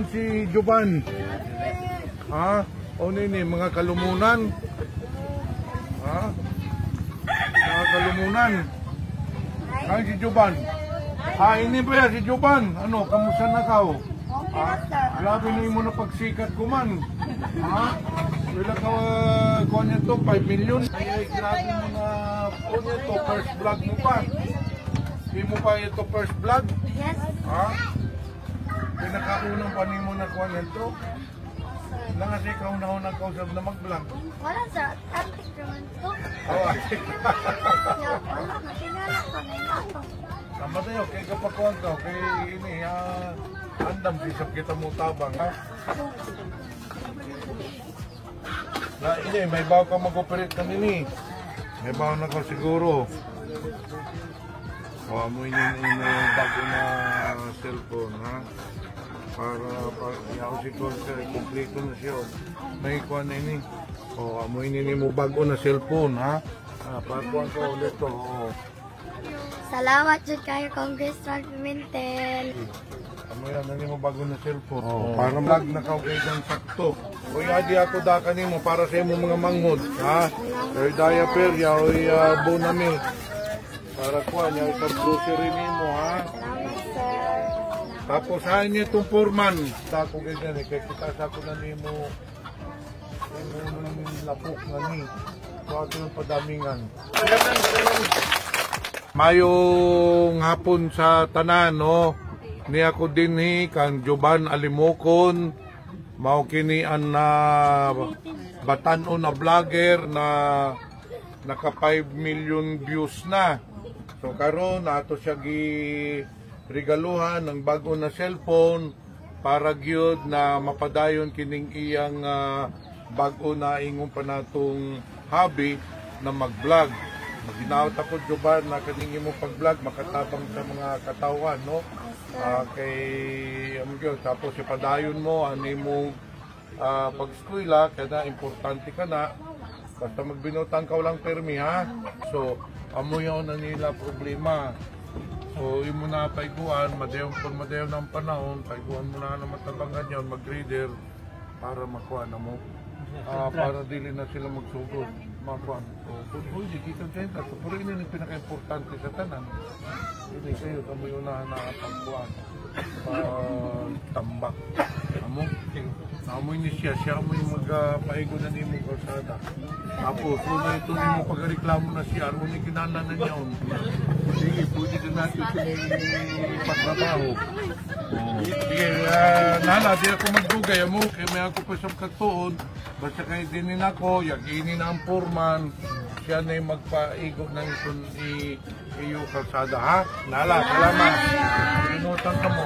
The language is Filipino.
naman si Joban. Ha? O nini, mga kalumunan. Ha? Mga kalumunan. Ay, si Joban. Ha, ini ba yan si Joban? Ano, kamusta na kao? Ha? Grabe na yung muna pagsikat ko man. Ha? Wala ka, kuha niya to, 5 million. Ay, grabe mo na, kuha niya to, first vlog mo pa. Hindi mo pa ito first vlog? Yes. Ha? Pinakaunang pa ni mo na kuha niya to. Wala nga siya kaunang kausap na mag-vlog. Wala sa atik naman to. Oo, atik. Wala, natingala ko na ako. Tama tayo, kaya kapakuhan ka, kaya ini, andam, sisap kita mo tabang, ha? Na, ini, may bago ka mag-operate ka nini. May bago na ka siguro. O, amoy nini yung bago na cellphone, ha? Para yaw si Colter, kompleto na siya. May kuha na ini. O, amoy nini mo bago na cellphone, ha? Pakuhan ka ulit to, o. Salamat dyan kayo, Congressman Pimentel. Amoy na nini mo bago na cellphone. O, para vlog na ka okay dyan sakto. O, adi ako daka nimo para sa imo mga manghod, ha? Oy, diaper, oy, bonami. Para kuha niya itong grocery nimo, ha? Salamat, sir. Tapos ha niya itong foreman. Tako ganyan eh. Kaya kita sa ako na nimo lapok nga ni. So ato yung padamingan. Mayong hapon sa tanan, no? Ni ako din kang Joban Alimokon. Mao kini an na batan-o na vlogger na naka 5 million views na. So karon ato siya regaluhan ng bago na cellphone para gyud na mapadayon kining iyang bago na ingon pa natong hobby na mag-vlog. Maginawat ako Joban na kaning imong pag-vlog makatabang sa mga katawan, no? Kay tapos ipadayon mo ang imong pag-eskwela kada importante ka na. Basta magbinutang ka walang permi, ha? So amoy na nila problema. So, yung muna paiguan, madayon ng panahon, paiguan mo na matabangan yun, mag-reader para makuha na mo. Para dili na sila magsugod. Makuha. So, hindi kita dyan. So, pero yun yung pinaka-importante sa tanan. Hindi kayo, kamo yun na nakapagkuhan. Tambak. Amo? Amoy ni siya mo yung magpaigo na ni mo kalsada. Tapos, una ito ni mo pagreklamo na siya, ano ni kinala na niya. Sige, pwede din natin ipagtrabaho. Sige, nala, di ako magdugay mo, kaya may ako pa siyang katuon. Basta kayo dinin ako, yaginin na ang foreman, siya na yung magpaigo na ito iyo kalsada, ha? Nala, salamat. Pinutan ka mo.